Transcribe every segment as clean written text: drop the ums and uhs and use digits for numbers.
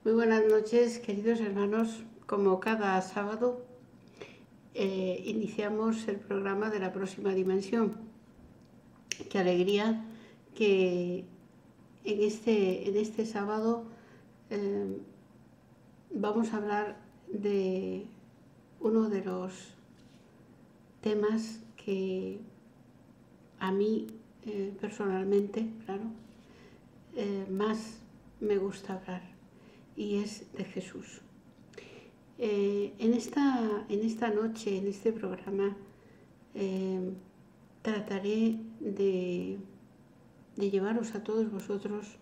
Muy buenas noches, queridos hermanos. Como cada sábado, iniciamos el programa de la próxima dimensión. Qué alegría que en este sábado vamos a hablar de uno de los temas que a mí personalmente, claro, más me gusta hablar, y es de Jesús. En esta noche, en este programa, trataré de llevaros a todos vosotros,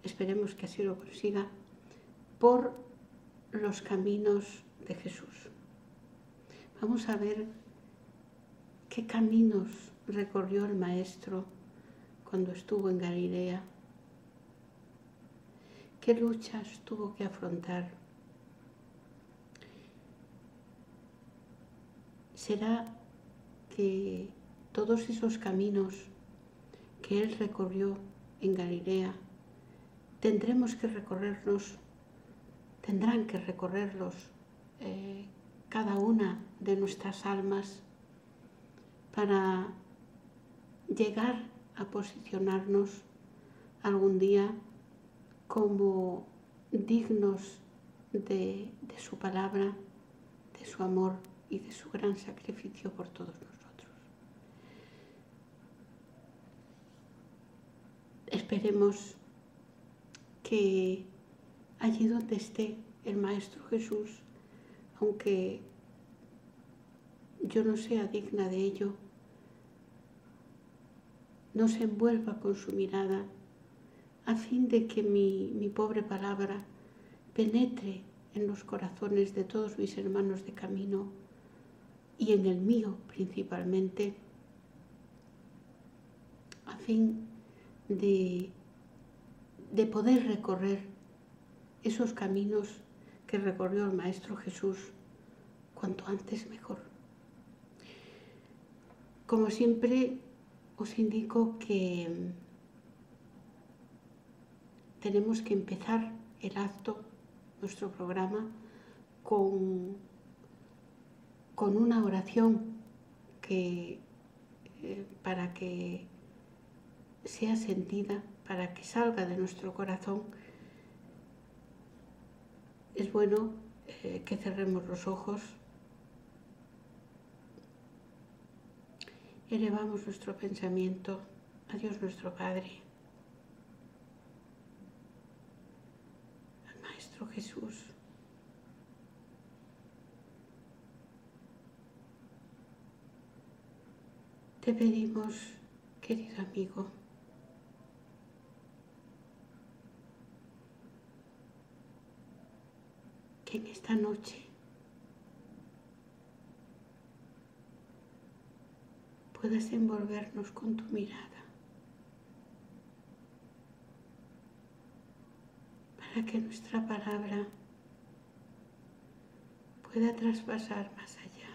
esperemos que así lo consiga, por los caminos de Jesús. Vamos a ver qué caminos recorrió el Maestro cuando estuvo en Galilea, qué luchas tuvo que afrontar. ¿Será que todos esos caminos que Él recorrió en Galilea tendrán que recorrerlos cada una de nuestras almas para llegar a posicionarnos algún día como dignos de su palabra, de su amor y de su gran sacrificio por todos nosotros? Esperemos que allí donde esté el Maestro Jesús, aunque yo no sea digna de ello, nos envuelva con su mirada, a fin de que mi pobre palabra penetre en los corazones de todos mis hermanos de camino, y en el mío principalmente, a fin de poder recorrer esos caminos que recorrió el Maestro Jesús cuanto antes mejor. Como siempre, os indico que tenemos que empezar el acto, nuestro programa, con una oración que para que sea sentida, para que salga de nuestro corazón, es bueno que cerremos los ojos, elevamos nuestro pensamiento a Dios nuestro Padre, al Maestro Jesús. Te pedimos, querido amigo, que en esta noche puedas envolvernos con tu mirada, para que nuestra palabra pueda traspasar más allá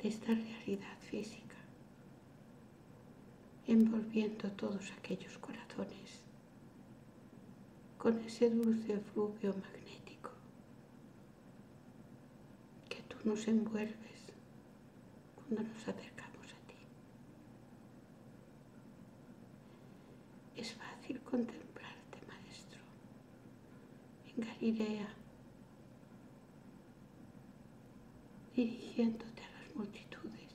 de esta realidad física, envolviendo todos aquellos corazones con ese dulce efluvio magnético que tú nos envuelves cuando nos acercamos a ti. Es fácil contemplarte, Maestro, en Galilea, dirigiéndote a las multitudes,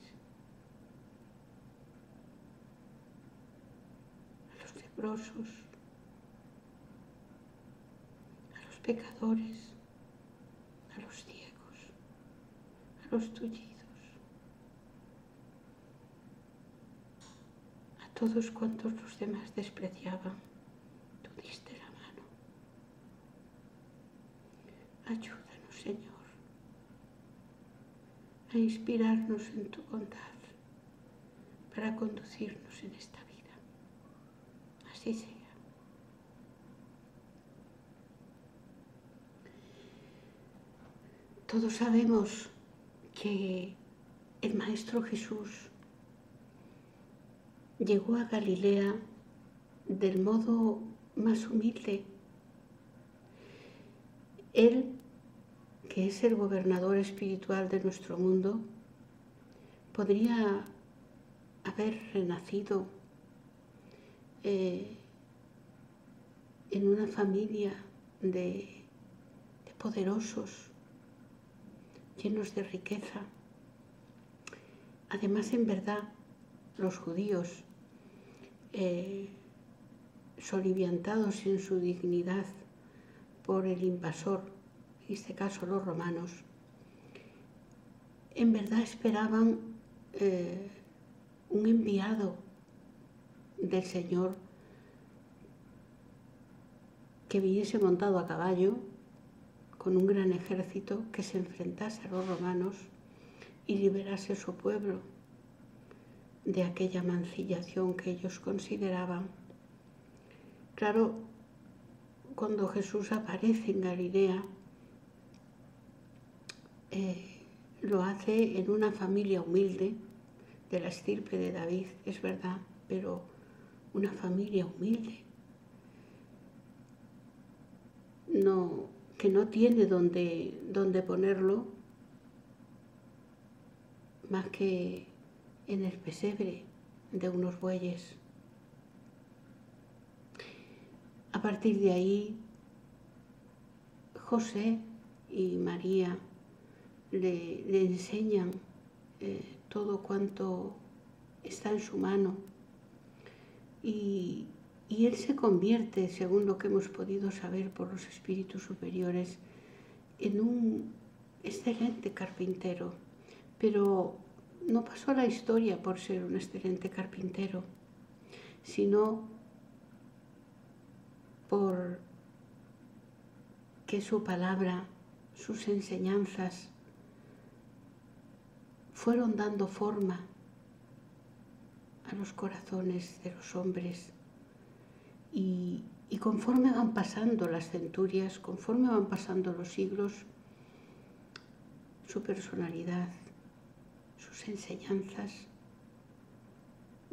a los leprosos, a los pecadores, a los ciegos, a los tullidos, a todos cuantos los demás despreciaban. Tú diste la mano. Ayúdanos, Señor, a inspirarnos en tu bondad para conducirnos en esta vida. Así sea. Todos sabemos que el Maestro Jesús llegó a Galilea del modo más humilde Él, que es el gobernador espiritual de nuestro mundo, podría haber renacido en una familia de poderosos, llenos de riqueza. Además, en verdad, los judíos, soliviantados en su dignidad por el invasor, en este caso los romanos, en verdad esperaban un enviado del Señor que viniese montado a caballo con un gran ejército, que se enfrentase a los romanos y liberase a su pueblo de aquella mancillación que ellos consideraban. Claro, cuando Jesús aparece en Galilea, lo hace en una familia humilde, de la estirpe de David, es verdad, pero una familia humilde, que no tiene dónde ponerlo más que en el pesebre de unos bueyes. A partir de ahí, José y María le enseñan todo cuanto está en su mano, y él se convierte, según lo que hemos podido saber por los espíritus superiores, en un excelente carpintero. Pero no pasó la historia por ser un excelente carpintero, sino por que su palabra, sus enseñanzas, fueron dando forma a los corazones de los hombres, y conforme van pasando las centurias, conforme van pasando los siglos, su personalidad, sus enseñanzas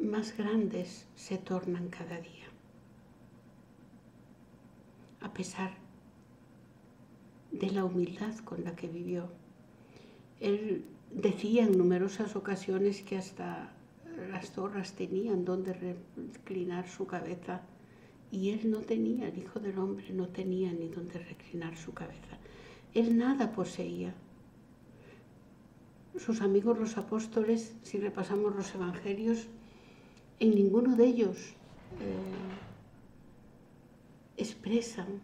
más grandes se tornan cada día. A pesar de la humildad con la que vivió, él decía en numerosas ocasiones que hasta las zorras tenían donde reclinar su cabeza, y él no tenía, el Hijo del Hombre no tenía ni donde reclinar su cabeza. Él nada poseía. Sus amigos los apóstoles, si repasamos los evangelios, en ninguno de ellos expresan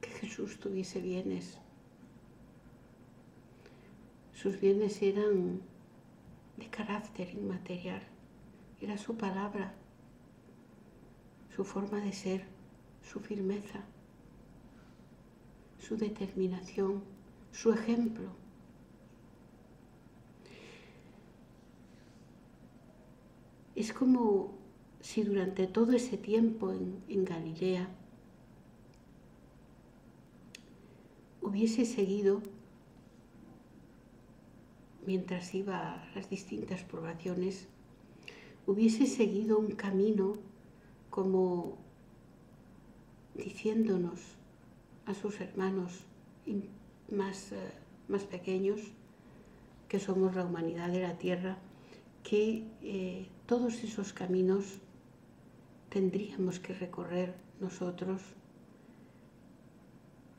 que Jesús tuviese bienes. Sus bienes eran de carácter inmaterial, era su palabra, su forma de ser, su firmeza, su determinación, su ejemplo. Es como si durante todo ese tiempo en Galilea hubiese seguido, mientras iba a las distintas poblaciones, hubiese seguido un camino como diciéndonos a sus hermanos más pequeños, que somos la humanidad de la tierra, que todos esos caminos tendríamos que recorrer nosotros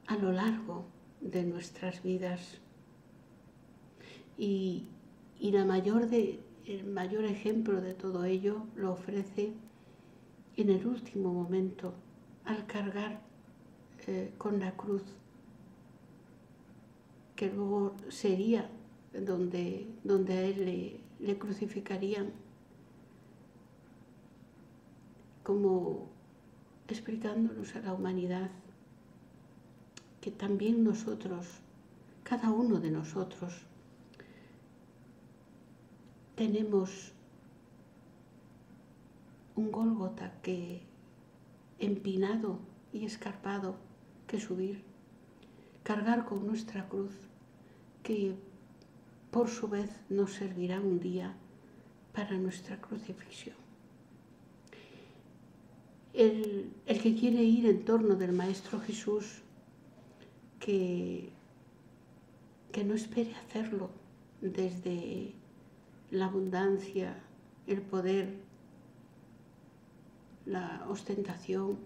a lo largo de nuestras vidas. Y el mayor ejemplo de todo ello lo ofrece en el último momento, al cargar con la cruz, que luego sería donde a él le crucificarían, como explicándonos a la humanidad que también nosotros, cada uno de nosotros, tenemos un Gólgota que empinado y escarpado que subir, cargar con nuestra cruz, que por su vez nos servirá un día para nuestra crucifixión. El que quiere ir en torno del Maestro Jesús, que no espere hacerlo desde la abundancia, el poder, la ostentación,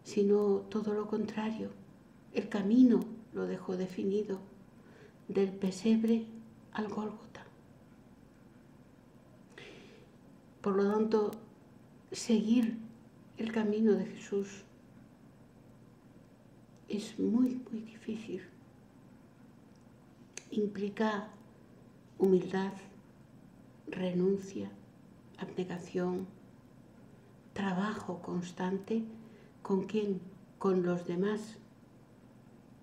sino todo lo contrario. El camino lo dejó definido, del pesebre al Gólgota. Por lo tanto, seguir el camino de Jesús es muy, muy difícil. Implica humildad, renuncia, abnegación, trabajo constante. ¿Con quién? Con los demás.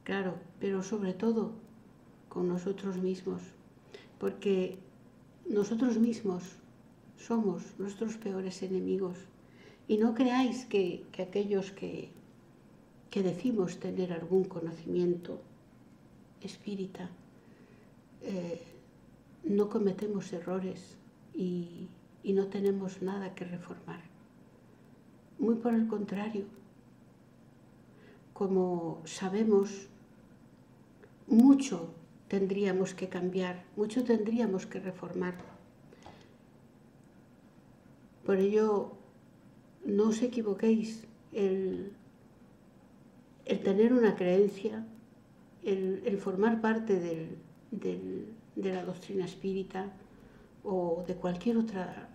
Claro, pero sobre todo con nosotros mismos, porque nosotros mismos somos nuestros peores enemigos. Y no creáis que aquellos que decimos tener algún conocimiento espírita, no cometemos errores y no tenemos nada que reformar. Muy por el contrario, como sabemos, mucho tendríamos que cambiar, mucho tendríamos que reformar. Por ello, no os equivoquéis, el tener una creencia, el formar parte de la doctrina espírita o de cualquier otra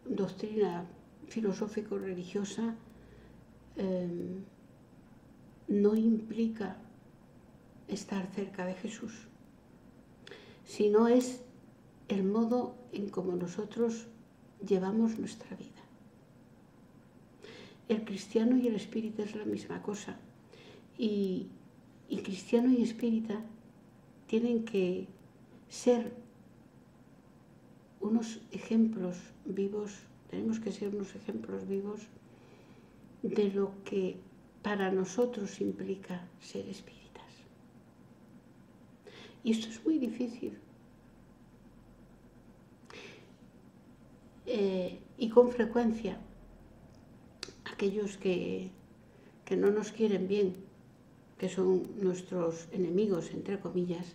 doctrina filosófico-religiosa, no implica estar cerca de Jesús, sino es el modo en cómo nosotros llevamos nuestra vida. El cristiano y el espírita es la misma cosa, y cristiano y espírita tienen que ser unos ejemplos vivos, tenemos que ser unos ejemplos vivos de lo que para nosotros implica ser espíritas. Y esto es muy difícil. Y con frecuencia, aquellos que no nos quieren bien, que son nuestros enemigos, entre comillas,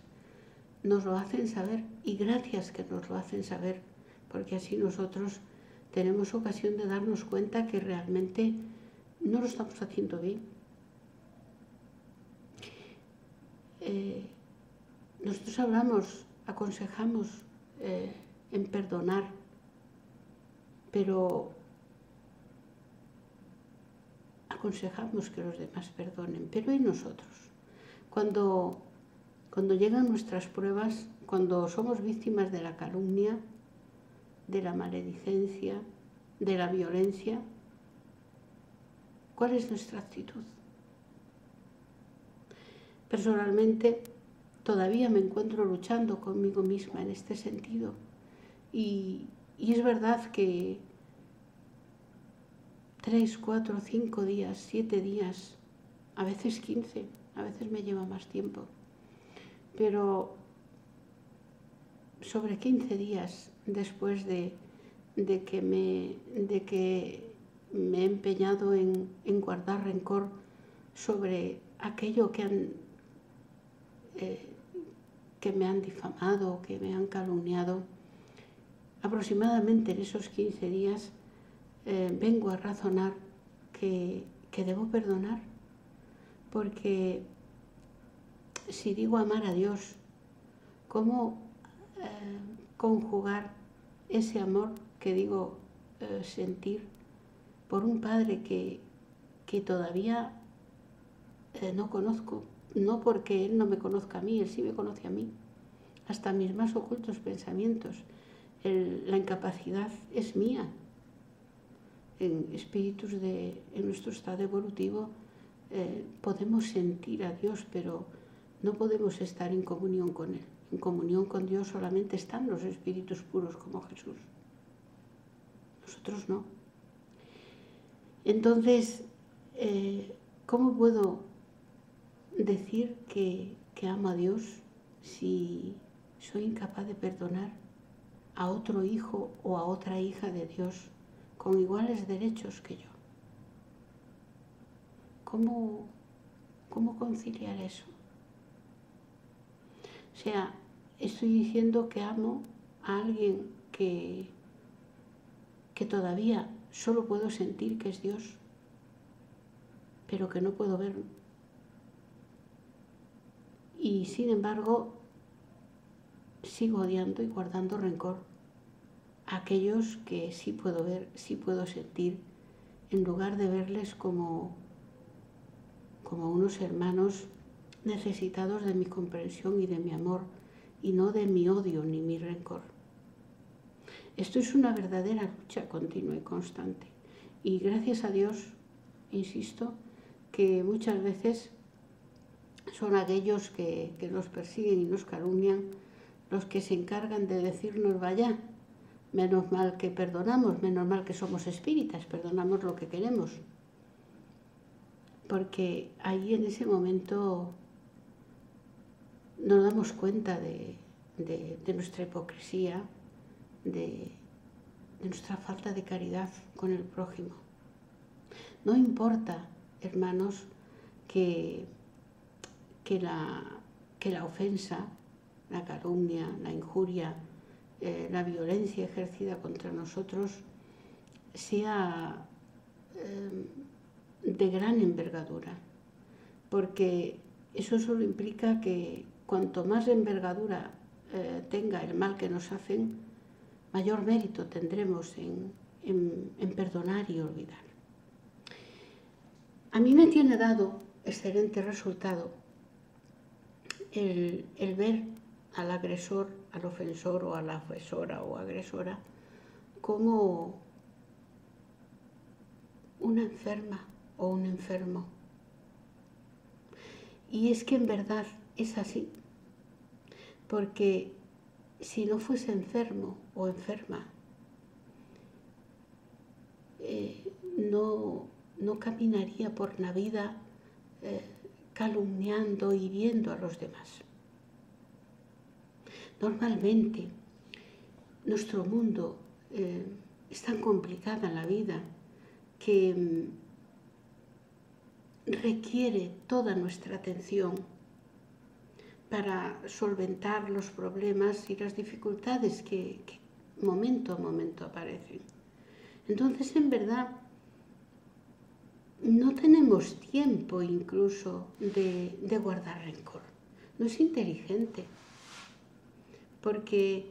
nos lo hacen saber, y gracias que nos lo hacen saber, porque así nosotros tenemos ocasión de darnos cuenta que realmente no lo estamos haciendo bien. Nosotros hablamos, aconsejamos en perdonar, pero aconsejamos que los demás perdonen. Pero ¿y nosotros? Cuando llegan nuestras pruebas, cuando somos víctimas de la calumnia, de la maledicencia, de la violencia, ¿cuál es nuestra actitud? Personalmente, todavía me encuentro luchando conmigo misma en este sentido. Y es verdad que 3, 4, 5 días, 7 días, a veces 15, a veces me lleva más tiempo, pero sobre 15 días después de que me he empeñado en guardar rencor sobre aquello que me han difamado, que me han calumniado, aproximadamente en esos 15 días vengo a razonar que debo perdonar, porque si digo amar a Dios, ¿cómo conjugar ese amor que digo sentir por un Padre que todavía no conozco? No porque Él no me conozca a mí, Él sí me conoce a mí, hasta mis más ocultos pensamientos. La incapacidad es mía. En espíritus en nuestro estado evolutivo podemos sentir a Dios, pero no podemos estar en comunión con Él. En comunión con Dios solamente están los espíritus puros como Jesús. Nosotros no. Entonces, ¿cómo puedo decir que amo a Dios si soy incapaz de perdonar a otro hijo o a otra hija de Dios con iguales derechos que yo? ¿Cómo ¿Cómo conciliar eso? O sea, estoy diciendo que amo a alguien que todavía solo puedo sentir que es Dios, pero que no puedo ver. Y sin embargo, sigo odiando y guardando rencor a aquellos que sí puedo ver, sí puedo sentir, en lugar de verles como unos hermanos necesitados de mi comprensión y de mi amor, y no de mi odio ni mi rencor. Esto es una verdadera lucha continua y constante. Y gracias a Dios, insisto, que muchas veces son aquellos que nos persiguen y nos calumnian los que se encargan de decirnos: vaya, menos mal que perdonamos, menos mal que somos espíritas, perdonamos lo que queremos. Porque ahí en ese momento nos damos cuenta de nuestra hipocresía, de nuestra falta de caridad con el prójimo. No importa, hermanos, que la ofensa, la calumnia, la injuria, la violencia ejercida contra nosotros sea de gran envergadura, porque eso solo implica que cuanto más envergadura tenga el mal que nos hacen, mayor mérito tendremos en perdonar y olvidar. A mí me tiene dado excelente resultado el ver al agresor, al ofensor o a la ofensora o agresora como una enferma o un enfermo. Y es que en verdad es así, porque si no fuese enfermo o enferma, no caminaría por la vida calumniando, hiriendo a los demás. Normalmente nuestro mundo es tan complicada en la vida que requiere toda nuestra atención para solventar los problemas y las dificultades que momento a momento aparecen. Entonces, en verdad, no tenemos tiempo incluso de guardar rencor. No es inteligente, porque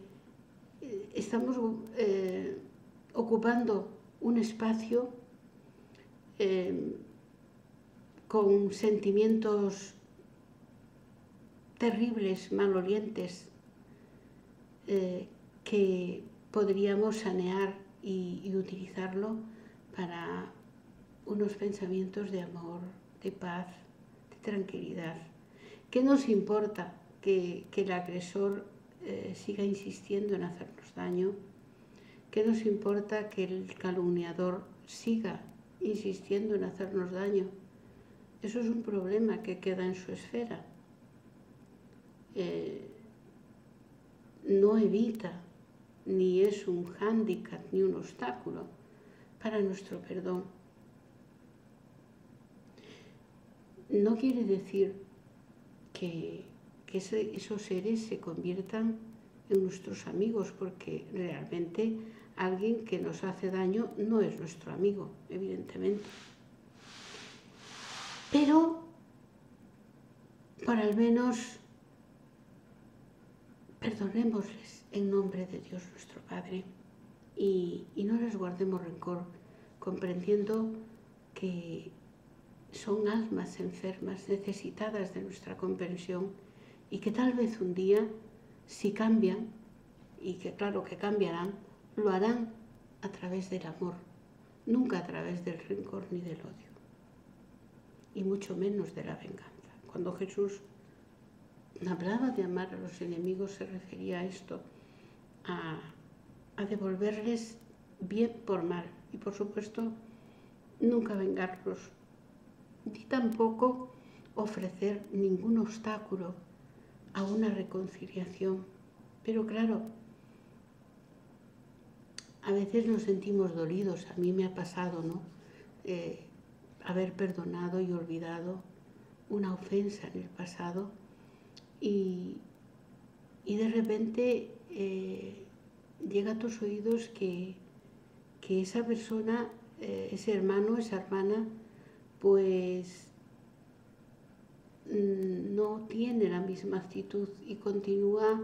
estamos ocupando un espacio con sentimientos terribles, malolientes, que podríamos sanear y utilizarlo para unos pensamientos de amor, de paz, de tranquilidad. ¿Qué nos importa que el agresor siga insistiendo en hacernos daño? ¿Qué nos importa que el calumniador siga insistiendo en hacernos daño? Eso es un problema que queda en su esfera. No evita, ni es un hándicap, ni un obstáculo para nuestro perdón. No quiere decir que esos seres se conviertan en nuestros amigos, porque realmente alguien que nos hace daño no es nuestro amigo, evidentemente. Pero, por al menos, perdonémosles en nombre de Dios nuestro Padre y no les guardemos rencor, comprendiendo que son almas enfermas, necesitadas de nuestra comprensión, y que tal vez un día, si cambian, y que claro que cambiarán, lo harán a través del amor, nunca a través del rencor ni del odio, y mucho menos de la venganza. Cuando Jesús hablaba de amar a los enemigos, se refería a esto, a devolverles bien por mal, y por supuesto nunca vengarlos, ni tampoco ofrecer ningún obstáculo a una reconciliación. Pero claro, a veces nos sentimos dolidos, a mí me ha pasado, ¿no? Haber perdonado y olvidado una ofensa en el pasado y de repente llega a tus oídos que esa persona, ese hermano, esa hermana, pues no tiene la misma actitud y continúa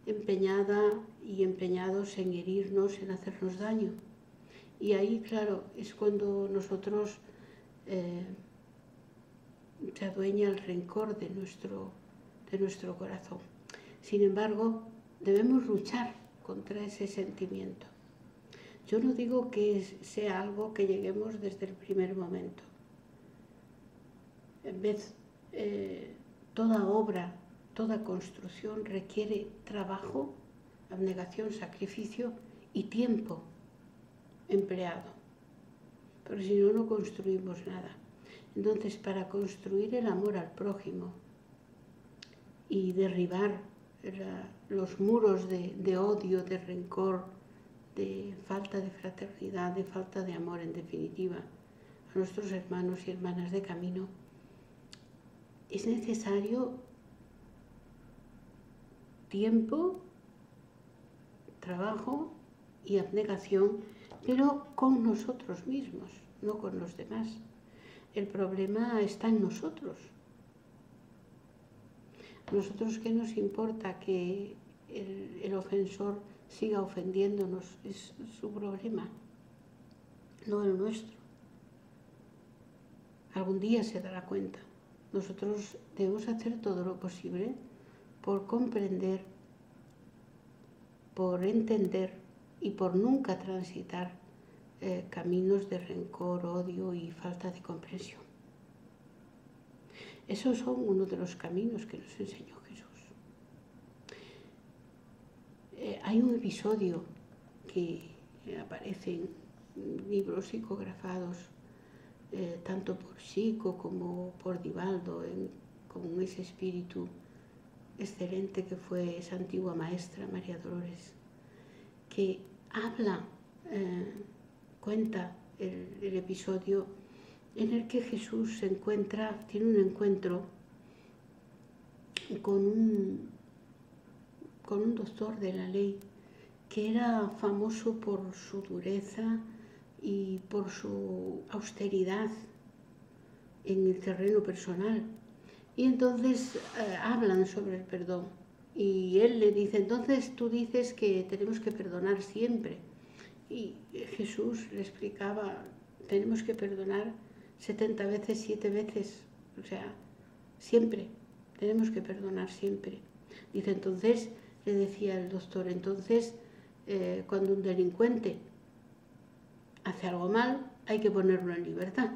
empeñada y empeñados en herirnos, en hacernos daño. Y ahí, claro, es cuando nosotros se adueña el rencor de nuestro corazón. Sin embargo, debemos luchar contra ese sentimiento. Yo no digo que sea algo que lleguemos desde el primer momento. En vez, toda obra, toda construcción requiere trabajo, abnegación, sacrificio y tiempo empleado. Porque si no, no construimos nada. Entonces, para construir el amor al prójimo y derribar los muros de odio, de rencor, de falta de fraternidad, de falta de amor, en definitiva, a nuestros hermanos y hermanas de camino, es necesario tiempo, trabajo y abnegación, pero con nosotros mismos, no con los demás. El problema está en nosotros. Nosotros, ¿qué nos importa que el ofensor siga ofendiéndonos? Es su problema, no el nuestro. Algún día se dará cuenta. Nosotros debemos hacer todo lo posible por comprender, por entender y por nunca transitar caminos de rencor, odio y falta de comprensión. Esos son uno de los caminos que nos enseñó Jesús. Hay un episodio que aparece en libros psicografados, tanto por Chico como por Divaldo, con ese espíritu excelente que fue esa antigua maestra María Dolores, que habla, cuenta el episodio en el que Jesús tiene un encuentro con un doctor de la ley que era famoso por su dureza y por su austeridad en el terreno personal. Y entonces hablan sobre el perdón. Y él le dice, entonces tú dices que tenemos que perdonar siempre. Y Jesús le explicaba, tenemos que perdonar 70 veces, 7 veces, o sea, siempre, tenemos que perdonar siempre. Dice, entonces, le decía el doctor, entonces, cuando un delincuente hace algo mal, hay que ponerlo en libertad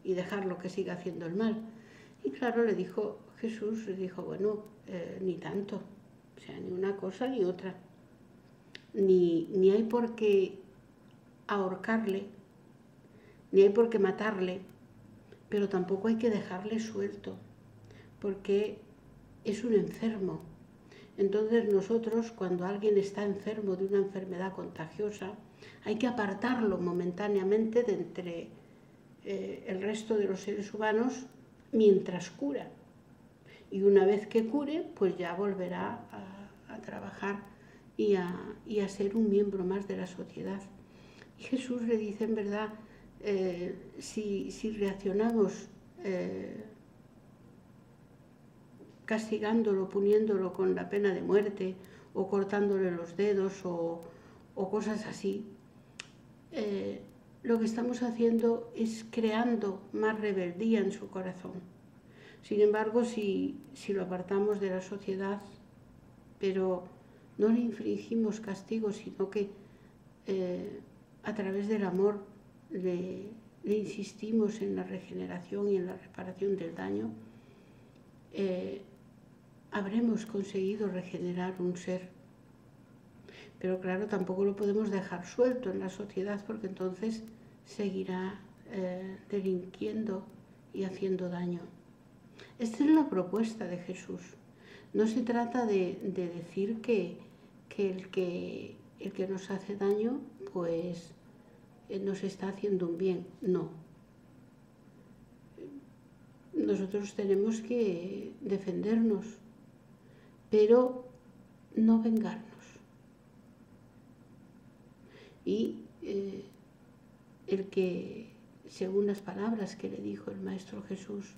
y dejarlo que siga haciendo el mal. Y claro, Jesús le dijo, bueno, ni tanto, o sea, ni una cosa ni otra. Ni hay por qué ahorcarle, ni hay por qué matarle, pero tampoco hay que dejarle suelto, porque es un enfermo. Entonces nosotros, cuando alguien está enfermo de una enfermedad contagiosa, hay que apartarlo momentáneamente de entre el resto de los seres humanos mientras cura. Y una vez que cure, pues ya volverá a trabajar y a ser un miembro más de la sociedad. Y Jesús le dice, en verdad, si reaccionamos castigándolo, puniéndolo con la pena de muerte o cortándole los dedos o cosas así, lo que estamos haciendo es creando más rebeldía en su corazón. Sin embargo, si lo apartamos de la sociedad, pero no le infligimos castigo, sino que a través del amor le insistimos en la regeneración y en la reparación del daño, habremos conseguido regenerar un ser. Pero claro, tampoco lo podemos dejar suelto en la sociedad, porque entonces seguirá delinquiendo y haciendo daño. Esta es la propuesta de Jesús. No se trata de decir que el que nos hace daño, pues nos está haciendo un bien. No. nosotros tenemos que defendernos, pero no vengarnos. Y el que, según las palabras que le dijo el Maestro Jesús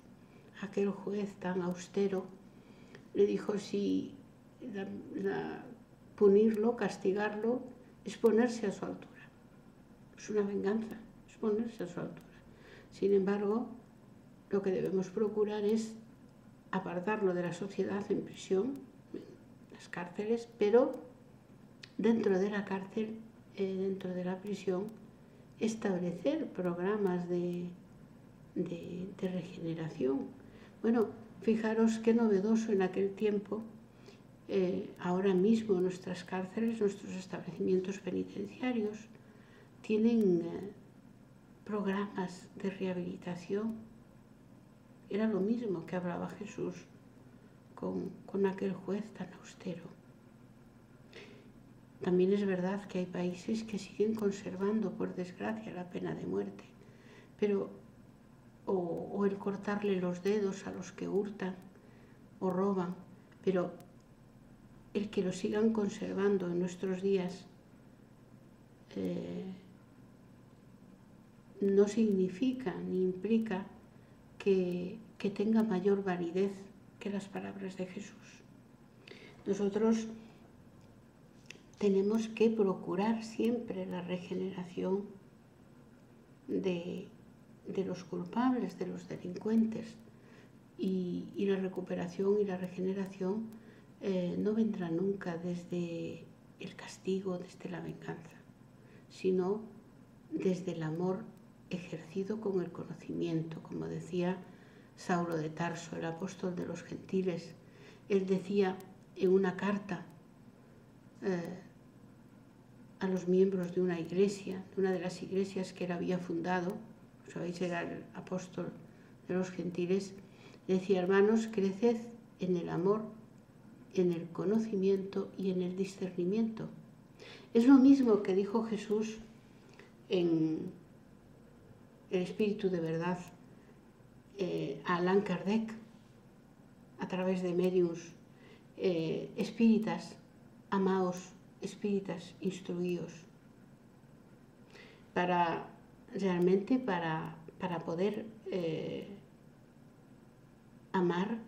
a aquel juez tan austero, le dijo si punirlo, castigarlo, es ponerse a su altura. Es una venganza, es ponerse a su altura. Sin embargo, lo que debemos procurar es apartarlo de la sociedad en prisión, en las cárceles, pero dentro de la cárcel, dentro de la prisión, establecer programas de regeneración. Bueno, fijaros qué novedoso en aquel tiempo. Ahora mismo nuestras cárceles, nuestros establecimientos penitenciarios tienen programas de rehabilitación. Era lo mismo que hablaba Jesús con aquel juez tan austero. También es verdad que hay países que siguen conservando, por desgracia, la pena de muerte, pero o el cortarle los dedos a los que hurtan o roban, pero el que lo sigan conservando en nuestros días no significa ni implica que tenga mayor validez que las palabras de Jesús. Nosotros tenemos que procurar siempre la regeneración de los culpables, de los delincuentes, y la recuperación y la regeneración no vendrá nunca desde el castigo, desde la venganza, sino desde el amor ejercido con el conocimiento. Como decía Saulo de Tarso, el apóstol de los gentiles, él decía en una carta a los miembros de una iglesia, de una de las iglesias que él había fundado, sabéis, era el apóstol de los gentiles, decía: hermanos, creced en el amor, en el conocimiento y en el discernimiento. Es lo mismo que dijo Jesús en el Espíritu de Verdad a Allan Kardec, a través de mediums: espíritas, amaos, espíritas, instruíos. Realmente para poder amar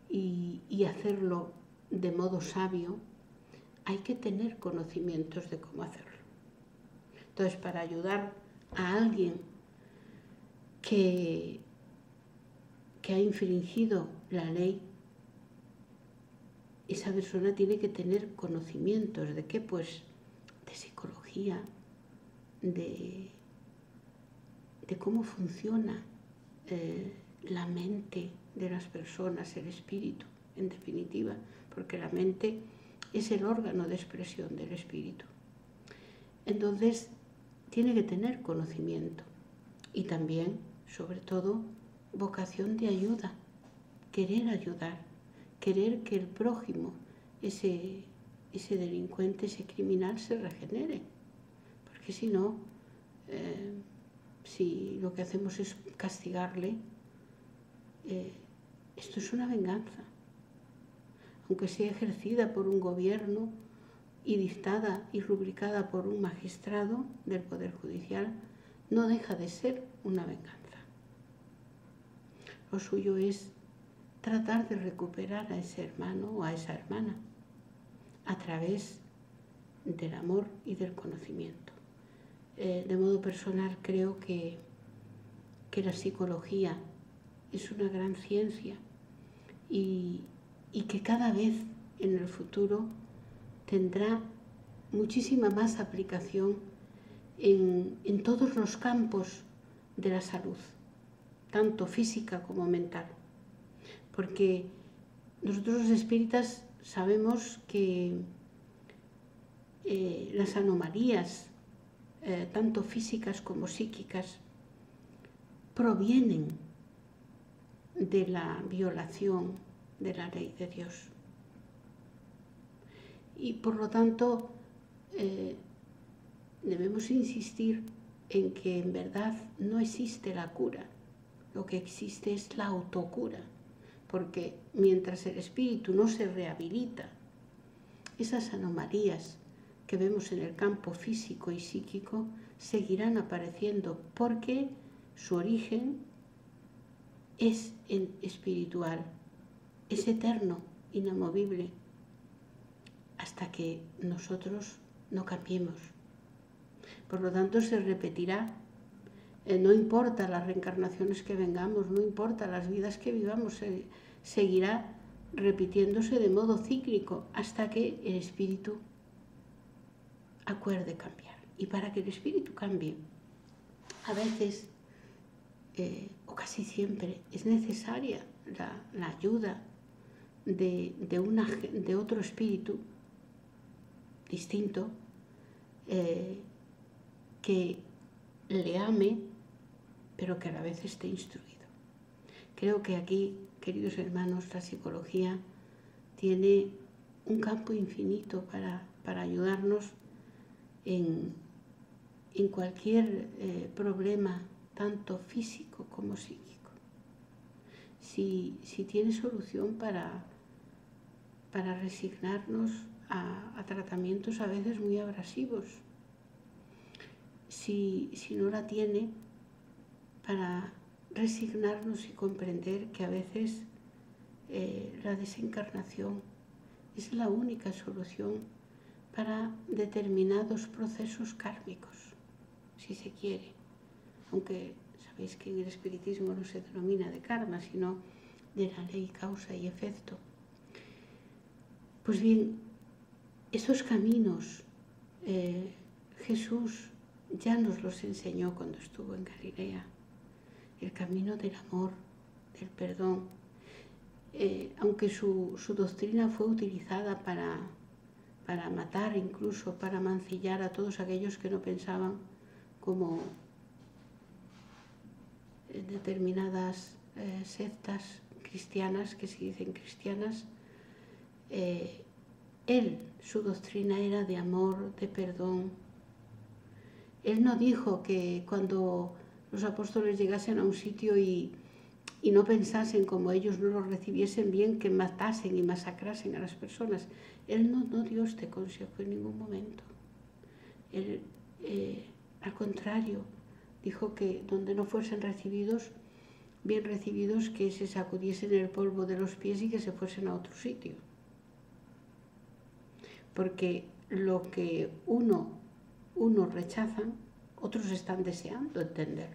y hacerlo de modo sabio, hay que tener conocimientos de cómo hacerlo. Entonces, para ayudar a alguien que ha infringido la ley, esa persona tiene que tener conocimientos de qué, pues, de psicología, de cómo funciona la mente de las personas, el espíritu, en definitiva, porque la mente es el órgano de expresión del espíritu. Entonces, tiene que tener conocimiento y también, sobre todo, vocación de ayuda, querer ayudar, querer que el prójimo, ese delincuente, ese criminal, se regenere. Porque si no, si lo que hacemos es castigarle, esto es una venganza. Aunque sea ejercida por un gobierno y dictada y rubricada por un magistrado del Poder Judicial, no deja de ser una venganza. Lo suyo es tratar de recuperar a ese hermano o a esa hermana a través del amor y del conocimiento. De modo personal, creo que la psicología es una gran ciencia y que cada vez en el futuro tendrá muchísima más aplicación en todos los campos de la salud, tanto física como mental. Porque nosotros los espíritas sabemos que las anomalías, tanto físicas como psíquicas, provienen de la violación de la ley de Dios. Y por lo tanto, debemos insistir en que en verdad no existe la cura. Lo que existe es la autocura, porque mientras el espíritu no se rehabilita, esas anomalías que vemos en el campo físico y psíquico seguirán apareciendo porque su origen es espiritual, es eterno, inamovible, hasta que nosotros no cambiemos. Por lo tanto, se repetirá. No importa las reencarnaciones que vengamos, no importa las vidas que vivamos, seguirá repitiéndose de modo cíclico hasta que el espíritu acuerde cambiar. Y para que el espíritu cambie, a veces, o casi siempre, es necesaria la ayuda de otro espíritu distinto que le ame, pero que a la vez esté instruido. Creo que aquí, queridos hermanos, la psicología tiene un campo infinito para ayudarnos en cualquier problema, tanto físico como psíquico. Si tiene solución para resignarnos a tratamientos a veces muy abrasivos, si no la tiene, para resignarnos y comprender que a veces la desencarnación es la única solución para determinados procesos kármicos, si se quiere. Aunque sabéis que en el espiritismo no se denomina de karma, sino de la ley causa y efecto. Pues bien, esos caminos Jesús ya nos los enseñó cuando estuvo en Galilea. El camino del amor, del perdón. Aunque su doctrina fue utilizada para matar, incluso para mancillar a todos aquellos que no pensaban como determinadas sectas cristianas, que se dicen cristianas, su doctrina era de amor, de perdón. Él no dijo que cuando los apóstoles llegasen a un sitio y no pensasen como ellos no los recibiesen bien, que matasen y masacrasen a las personas. Él no dio este consejo en ningún momento. Él, al contrario, dijo que donde no fuesen recibidos, bien recibidos, que se sacudiesen el polvo de los pies y que se fuesen a otro sitio. Porque lo que unos rechazan, otros están deseando entender.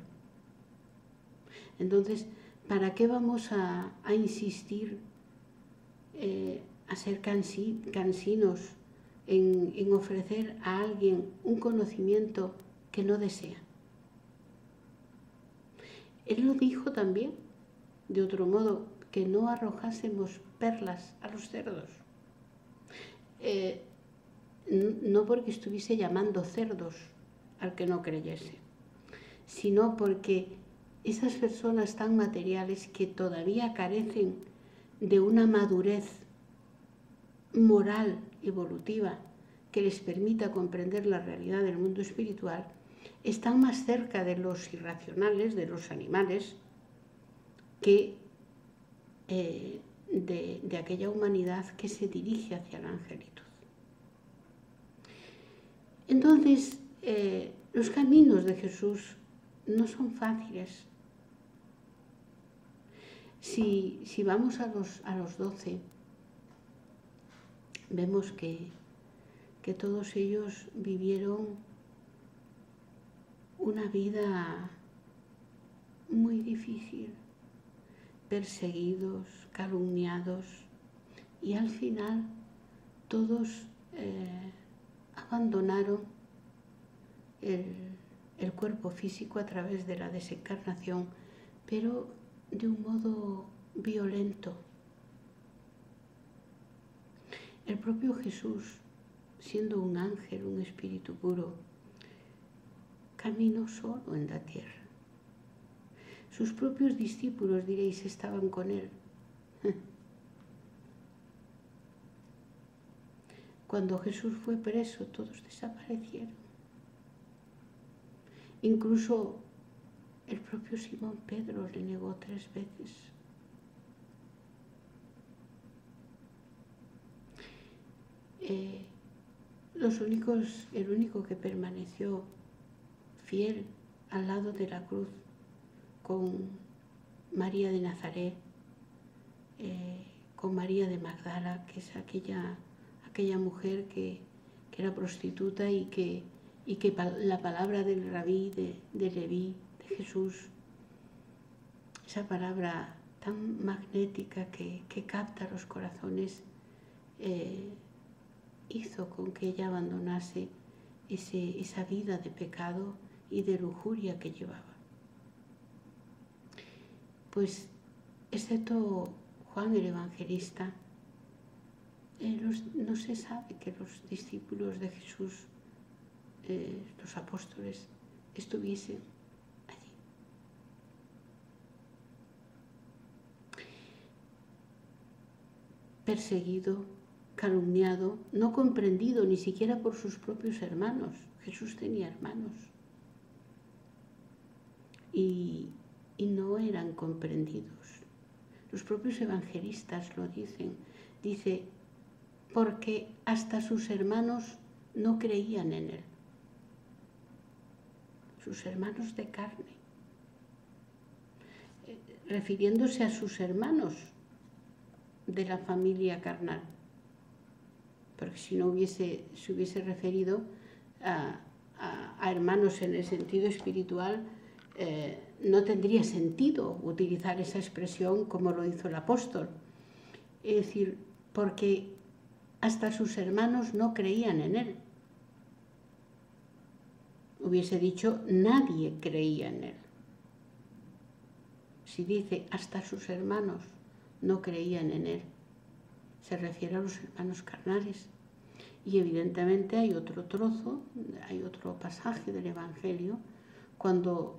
Entonces, ¿para qué vamos a insistir, a ser cansinos en ofrecer a alguien un conocimiento que no desea? Él lo dijo también, de otro modo, que no arrojásemos perlas a los cerdos. No porque estuviese llamando cerdos al que no creyese, sino porque esas personas tan materiales que todavía carecen de una madurez moral evolutiva que les permita comprender la realidad del mundo espiritual, están más cerca de los irracionales, de los animales, que de aquella humanidad que se dirige hacia la angelitud. Entonces, los caminos de Jesús no son fáciles. Si vamos a los 12, vemos que todos ellos vivieron una vida muy difícil, perseguidos, calumniados, y al final todos abandonaron el cuerpo físico a través de la desencarnación, pero de un modo violento. El propio Jesús, siendo un ángel, un espíritu puro, caminó solo en la tierra. Sus propios discípulos, diréis, estaban con él. Cuando Jesús fue preso, todos desaparecieron. Incluso el propio Simón Pedro le negó 3 veces. El único que permaneció fiel al lado de la cruz con María de Nazaret, con María de Magdala, que es aquella mujer que era prostituta y que la palabra del rabí, de Leví, de Jesús, esa palabra tan magnética que capta los corazones, hizo con que ella abandonase esa vida de pecado y de lujuria que llevaba. Pues, excepto Juan el Evangelista, no se sabe que los discípulos de Jesús, los apóstoles, estuviesen allí. Perseguido, calumniado, no comprendido ni siquiera por sus propios hermanos. Jesús tenía hermanos y no eran comprendidos. Los propios evangelistas lo dicen. Dice, porque hasta sus hermanos no creían en él. Sus hermanos de carne. Refiriéndose a sus hermanos de la familia carnal. Porque si no se hubiese referido a hermanos en el sentido espiritual, no tendría sentido utilizar esa expresión como lo hizo el apóstol. Es decir, porque hasta sus hermanos no creían en él. Hubiese dicho, nadie creía en él. Si dice, hasta sus hermanos no creían en él, se refiere a los hermanos carnales. Y evidentemente hay otro trozo, hay otro pasaje del Evangelio, cuando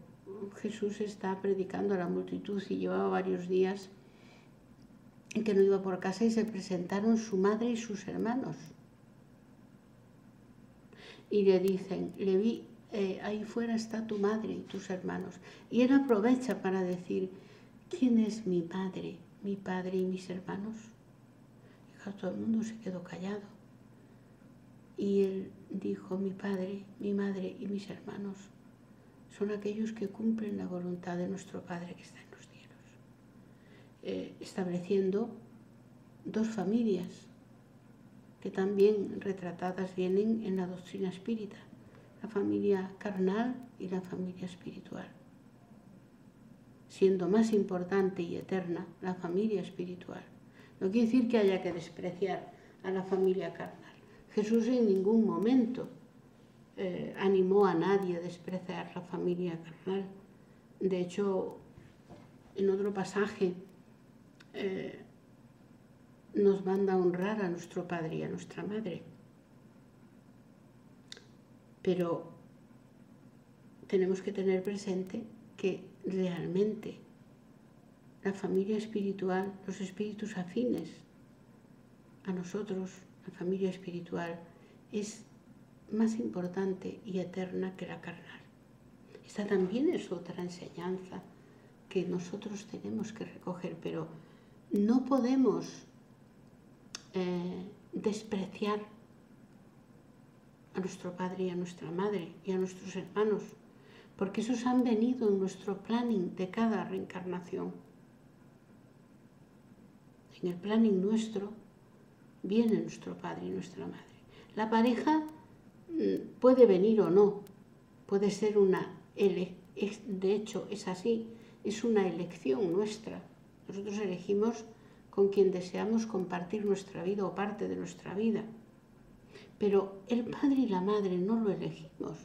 Jesús está predicando a la multitud y llevaba varios días en que no iba por casa y se presentaron su madre y sus hermanos. Y le dicen, Leví, ahí fuera está tu madre y tus hermanos. Y él aprovecha para decir, ¿quién es mi madre, mi padre y mis hermanos? Y todo el mundo se quedó callado. Y él dijo, mi padre, mi madre y mis hermanos son aquellos que cumplen la voluntad de nuestro Padre que está en los cielos. Estableciendo 2 familias que también retratadas vienen en la doctrina espírita, la familia carnal y la familia espiritual, siendo más importante y eterna la familia espiritual. No quiere decir que haya que despreciar a la familia carnal. Jesús en ningún momento animó a nadie a despreciar la familia carnal. De hecho, en otro pasaje nos manda a honrar a nuestro padre y a nuestra madre. Pero tenemos que tener presente que realmente la familia espiritual, los espíritus afines a nosotros, la familia espiritual, es más importante y eterna que la carnal. Esta también es otra enseñanza que nosotros tenemos que recoger, pero no podemos despreciar a nuestro padre y a nuestra madre y a nuestros hermanos, porque esos han venido en nuestro planning de cada reencarnación. En el planning nuestro viene nuestro padre y nuestra madre. La pareja puede venir o no, puede ser de hecho es así, es una elección nuestra. Nosotros elegimos con quien deseamos compartir nuestra vida o parte de nuestra vida. Pero el padre y la madre no lo elegimos,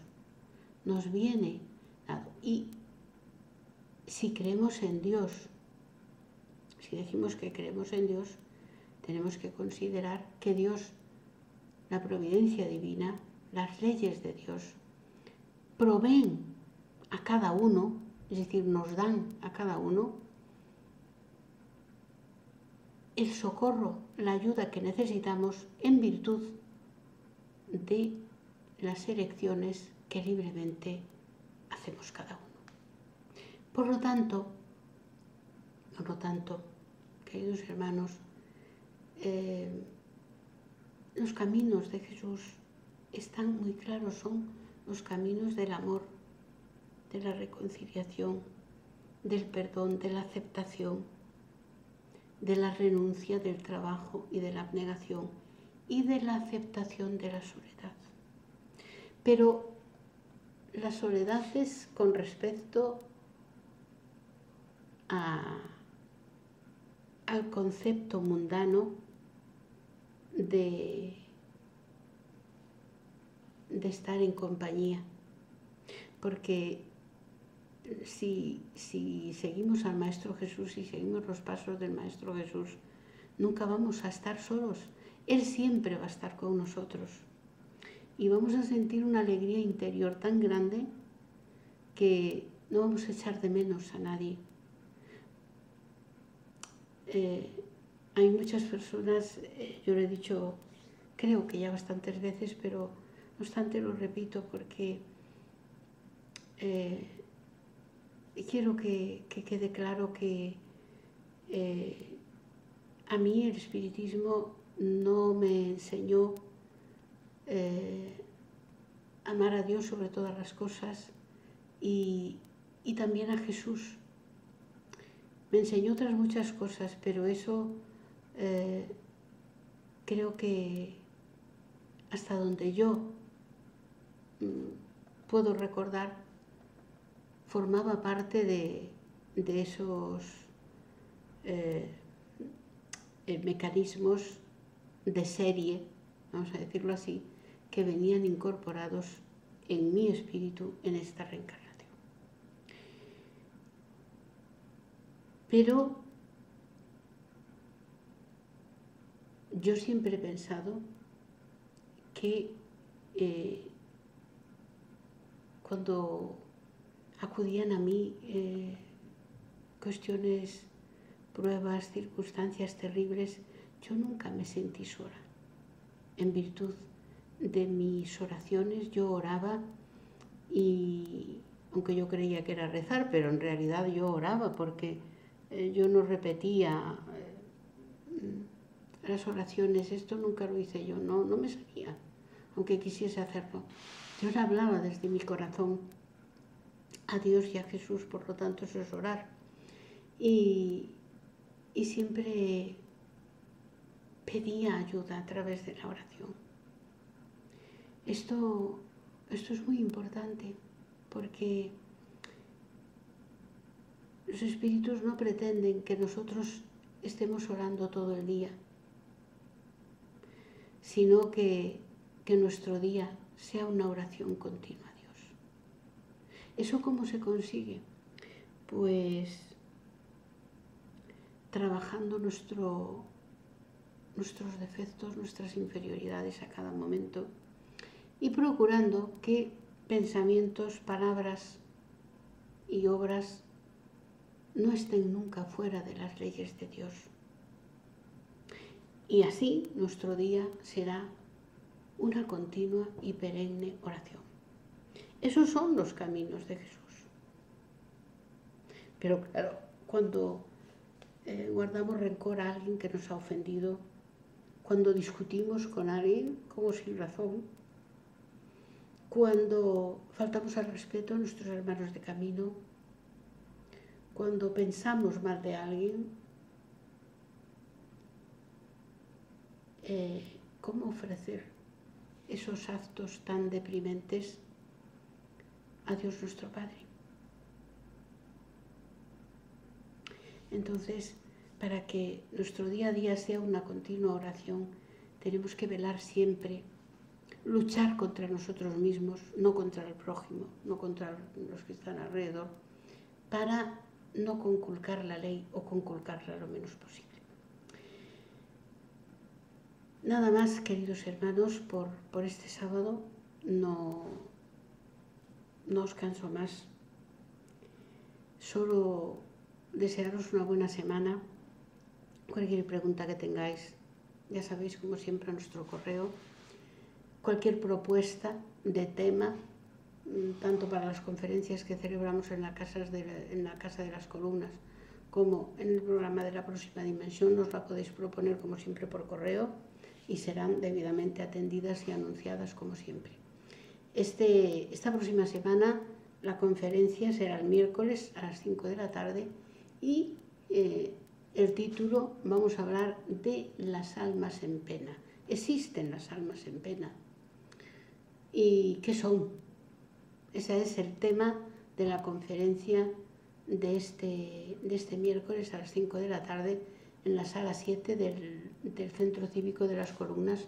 nos viene dado. Y si creemos en Dios, si decimos que creemos en Dios, tenemos que considerar que Dios, la providencia divina, las leyes de Dios, proveen a cada uno, es decir, nos dan a cada uno el socorro, la ayuda que necesitamos en virtud de las elecciones que libremente hacemos cada uno. Por lo tanto, queridos hermanos, los caminos de Jesús están muy claros, son los caminos del amor, de la reconciliación, del perdón, de la aceptación, de la renuncia, del trabajo y de la abnegación y de la aceptación de la soledad. Pero la soledad es con respecto al concepto mundano de estar en compañía, porque si seguimos al Maestro Jesús y seguimos los pasos del Maestro Jesús, nunca vamos a estar solos. Él siempre va a estar con nosotros y vamos a sentir una alegría interior tan grande que no vamos a echar de menos a nadie. Hay muchas personas, yo lo he dicho creo que ya bastantes veces, pero no obstante lo repito porque quiero que quede claro que a mí el espiritismo no me enseñó amar a Dios sobre todas las cosas y también a Jesús. Me enseñó otras muchas cosas, pero eso creo que hasta donde yo puedo recordar formaba parte de esos mecanismos de serie, vamos a decirlo así, que venían incorporados en mi espíritu en esta reencarnación. Pero yo siempre he pensado que cuando acudían a mí cuestiones, pruebas, circunstancias terribles, yo nunca me sentí sola. En virtud de mis oraciones yo oraba y aunque yo creía que era rezar, pero en realidad yo oraba porque yo no repetía las oraciones, esto nunca lo hice yo, no me salía, aunque quisiese hacerlo. Yo le hablaba desde mi corazón a Dios y a Jesús, por lo tanto eso es orar. Y siempre pedía ayuda a través de la oración. Esto es muy importante porque los espíritus no pretenden que nosotros estemos orando todo el día, sino que nuestro día sea una oración continua a Dios. ¿Eso cómo se consigue? Pues trabajando nuestros defectos, nuestras inferioridades a cada momento y procurando que pensamientos, palabras y obras no estén nunca fuera de las leyes de Dios. Y así nuestro día será una continua y perenne oración. Esos son los caminos de Jesús. Pero claro, cuando guardamos rencor a alguien que nos ha ofendido, cuando discutimos con alguien como sin razón, cuando faltamos al respeto a nuestros hermanos de camino, cuando pensamos mal de alguien, ¿cómo ofrecer esos actos tan deprimentes a Dios nuestro Padre? Entonces, para que nuestro día a día sea una continua oración, tenemos que velar siempre, luchar contra nosotros mismos, no contra el prójimo, no contra los que están alrededor, para no conculcar la ley o conculcarla lo menos posible. Nada más, queridos hermanos, por este sábado. No os canso más. Solo desearos una buena semana. Cualquier pregunta que tengáis, ya sabéis, como siempre, a nuestro correo. Cualquier propuesta de tema, tanto para las conferencias que celebramos en la Casa de las Columnas como en el programa de la próxima dimensión, nos la podéis proponer como siempre por correo y serán debidamente atendidas y anunciadas como siempre. Esta próxima semana la conferencia será el miércoles a las 5 de la tarde y el título, vamos a hablar de las almas en pena. ¿Existen las almas en pena? ¿Y qué son? Ese es el tema de la conferencia de este miércoles a las 5 de la tarde en la sala 7 del Centro Cívico de las Columnas,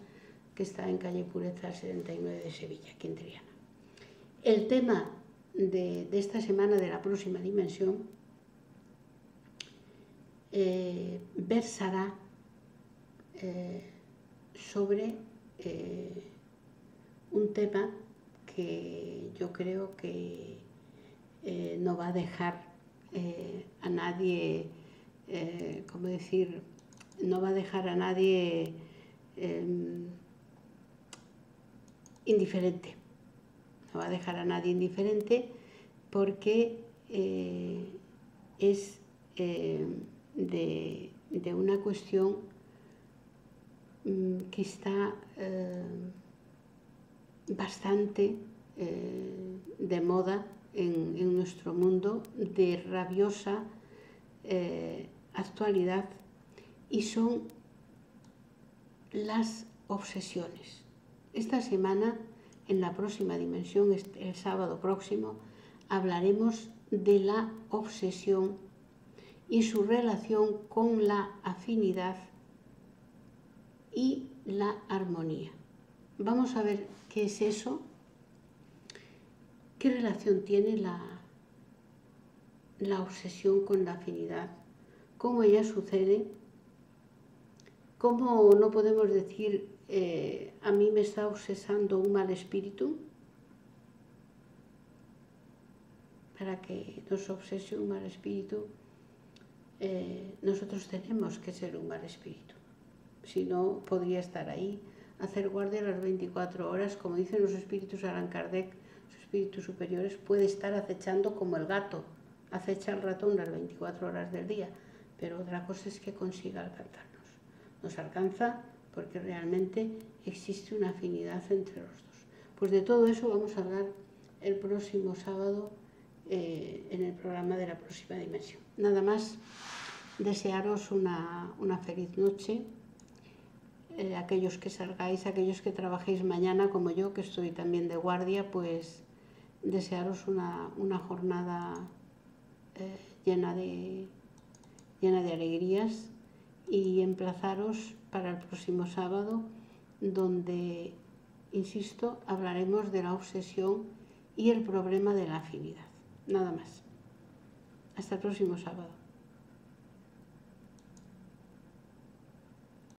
que está en calle Pureza 79 de Sevilla, aquí en Triana. El tema de esta semana de la próxima dimensión versará sobre un tema que yo creo que no va a dejar a nadie, no va a dejar a nadie indiferente. No va a dejar a nadie indiferente porque es de una cuestión que está bastante de moda en nuestro mundo, de rabiosa actualidad, y son las obsesiones. Esta semana, en la próxima dimensión, el sábado próximo, hablaremos de la obsesión y su relación con la afinidad y la armonía. Vamos a ver qué es eso, qué relación tiene la obsesión con la afinidad, cómo ella sucede, cómo no podemos decir a mí me está obsesando un mal espíritu. Para que nos obsese un mal espíritu, nosotros tenemos que ser un mal espíritu. Si no, podría estar ahí, hacer guardia las 24 horas, como dicen los espíritus Allan Kardec, los espíritus superiores, puede estar acechando como el gato, acecha al ratón las 24 horas del día, pero otra cosa es que consiga alcanzarnos. Nos alcanza porque realmente existe una afinidad entre los dos. Pues de todo eso vamos a hablar el próximo sábado en el programa de la próxima dimensión. Nada más, desearos una feliz noche. Aquellos que salgáis, aquellos que trabajéis mañana como yo, que estoy también de guardia, pues desearos una jornada llena de alegrías y emplazaros para el próximo sábado, donde, insisto, hablaremos de la obsesión y el problema de la afinidad. Nada más. Hasta el próximo sábado.